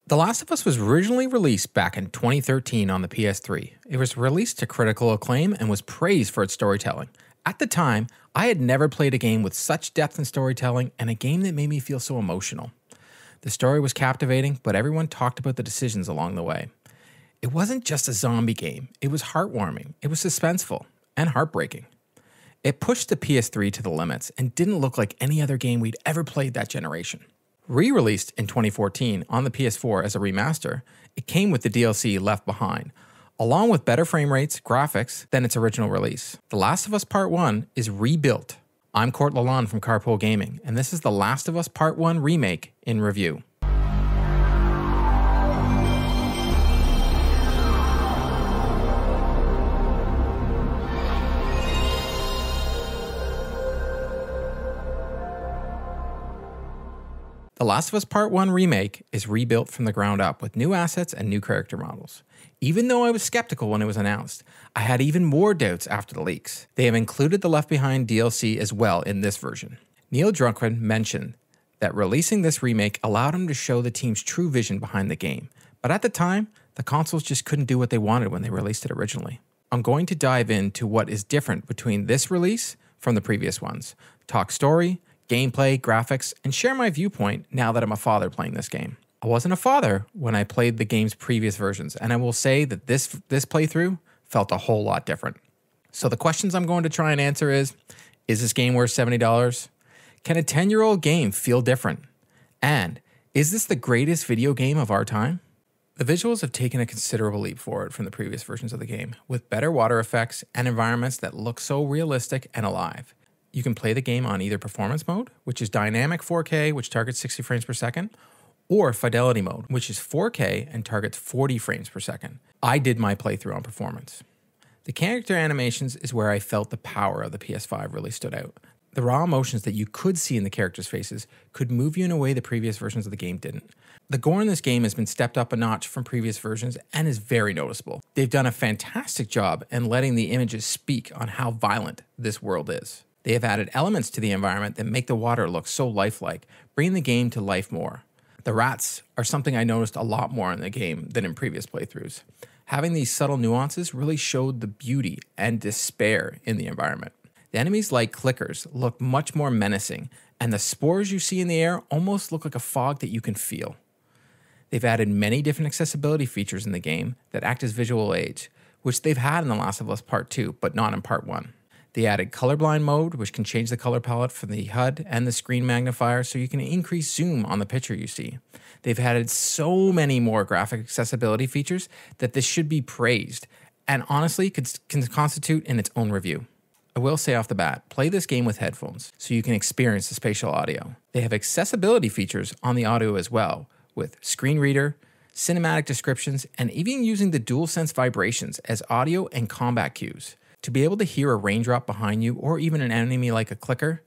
The Last of Us was originally released back in 2013 on the PS3. It was released to critical acclaim and was praised for its storytelling. At the time, I had never played a game with such depth in storytelling and a game that made me feel so emotional. The story was captivating, but everyone talked about the decisions along the way. It wasn't just a zombie game. It was heartwarming, it was suspenseful, and heartbreaking. It pushed the PS3 to the limits and didn't look like any other game we'd ever played that generation. Re-released in 2014 on the PS4 as a remaster, it came with the DLC Left Behind, along with better frame rates, graphics than its original release. The Last of Us Part 1 is rebuilt. I'm Court Lalonde from Carpool Gaming, and this is The Last of Us Part 1 Remake in review. The Last of Us Part 1 Remake is rebuilt from the ground up with new assets and new character models. Even though I was skeptical when it was announced, I had even more doubts after the leaks. They have included the Left Behind DLC as well in this version. Neil Druckmann mentioned that releasing this remake allowed him to show the team's true vision behind the game, but at the time, the consoles just couldn't do what they wanted when they released it originally. I'm going to dive into what is different between this release from the previous ones, talk story, gameplay, graphics, and share my viewpoint now that I'm a father playing this game. I wasn't a father when I played the game's previous versions, and I will say that this playthrough felt a whole lot different. So the questions I'm going to try and answer is this game worth $70? Can a 10-year-old game feel different? And is this the greatest video game of our time? The visuals have taken a considerable leap forward from the previous versions of the game, with better water effects and environments that look so realistic and alive. You can play the game on either performance mode, which is dynamic 4K, which targets 60 frames per second, or fidelity mode, which is 4K and targets 40 frames per second. I did my playthrough on performance. The character animations is where I felt the power of the PS5 really stood out. The raw emotions that you could see in the characters' faces could move you in a way the previous versions of the game didn't. The gore in this game has been stepped up a notch from previous versions and is very noticeable. They've done a fantastic job in letting the images speak on how violent this world is. They have added elements to the environment that make the water look so lifelike, bringing the game to life more. The rats are something I noticed a lot more in the game than in previous playthroughs. Having these subtle nuances really showed the beauty and despair in the environment. The enemies like clickers look much more menacing, and the spores you see in the air almost look like a fog that you can feel. They've added many different accessibility features in the game that act as visual aids, which they've had in The Last of Us Part 2, but not in Part 1. They added colorblind mode, which can change the color palette for the HUD and the screen magnifier so you can increase zoom on the picture you see. They've added so many more graphic accessibility features that this should be praised, and honestly can constitute in its own review. I will say off the bat, play this game with headphones so you can experience the spatial audio. They have accessibility features on the audio as well, with screen reader, cinematic descriptions, and even using the DualSense vibrations as audio and combat cues. To be able to hear a raindrop behind you or even an enemy like a clicker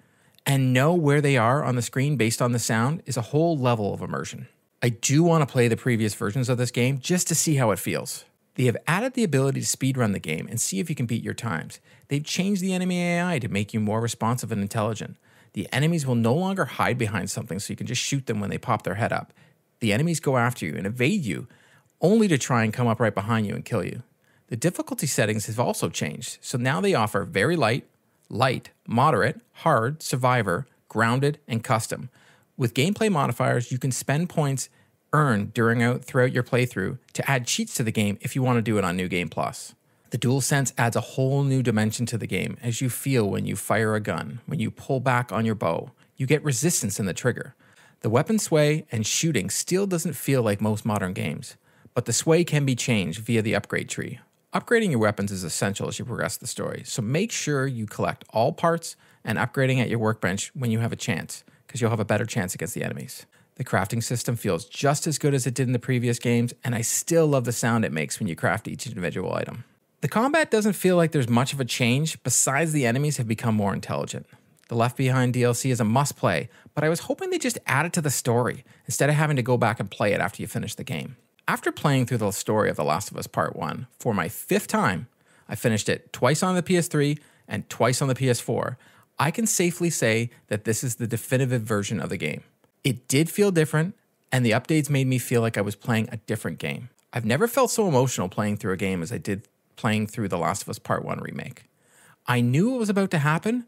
and know where they are on the screen based on the sound is a whole level of immersion. I do want to play the previous versions of this game just to see how it feels. They have added the ability to speedrun the game and see if you can beat your times. They've changed the enemy AI to make you more responsive and intelligent. The enemies will no longer hide behind something so you can just shoot them when they pop their head up. The enemies go after you and evade you only to try and come up right behind you and kill you. The difficulty settings have also changed, so now they offer very light, moderate, hard, survivor, grounded, and custom. With gameplay modifiers, you can spend points earned throughout your playthrough to add cheats to the game if you want to do it on New Game Plus. The DualSense adds a whole new dimension to the game as you feel when you fire a gun, when you pull back on your bow. You get resistance in the trigger. The weapon sway and shooting still doesn't feel like most modern games, but the sway can be changed via the upgrade tree. Upgrading your weapons is essential as you progress the story, so make sure you collect all parts and upgrading at your workbench when you have a chance, because you'll have a better chance against the enemies. The crafting system feels just as good as it did in the previous games, and I still love the sound it makes when you craft each individual item. The combat doesn't feel like there's much of a change, besides the enemies have become more intelligent. The Left Behind DLC is a must-play, but I was hoping they just add it to the story, instead of having to go back and play it after you finish the game. After playing through the story of The Last of Us Part 1 for my 5th time, I finished it twice on the PS3 and twice on the PS4, I can safely say that this is the definitive version of the game. It did feel different, and the updates made me feel like I was playing a different game. I've never felt so emotional playing through a game as I did playing through The Last of Us Part 1 remake. I knew it was about to happen,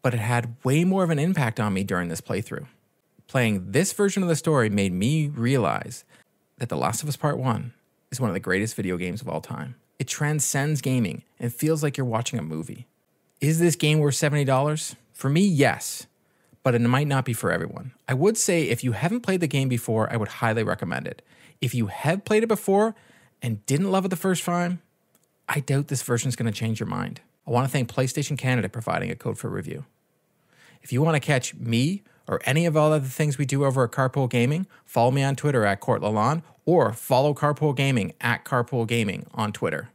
but it had way more of an impact on me during this playthrough. Playing this version of the story made me realize that The Last of Us Part 1 is one of the greatest video games of all time. It transcends gaming and feels like you're watching a movie. Is this game worth $70? For me, yes, but it might not be for everyone. I would say if you haven't played the game before, I would highly recommend it. If you have played it before and didn't love it the first time, I doubt this version is going to change your mind. I want to thank PlayStation Canada providing a code for review. If you want to catch me or any of all other things we do over at Carpool Gaming, follow me on Twitter at Court Lalonde or follow Carpool Gaming at Carpool Gaming on Twitter.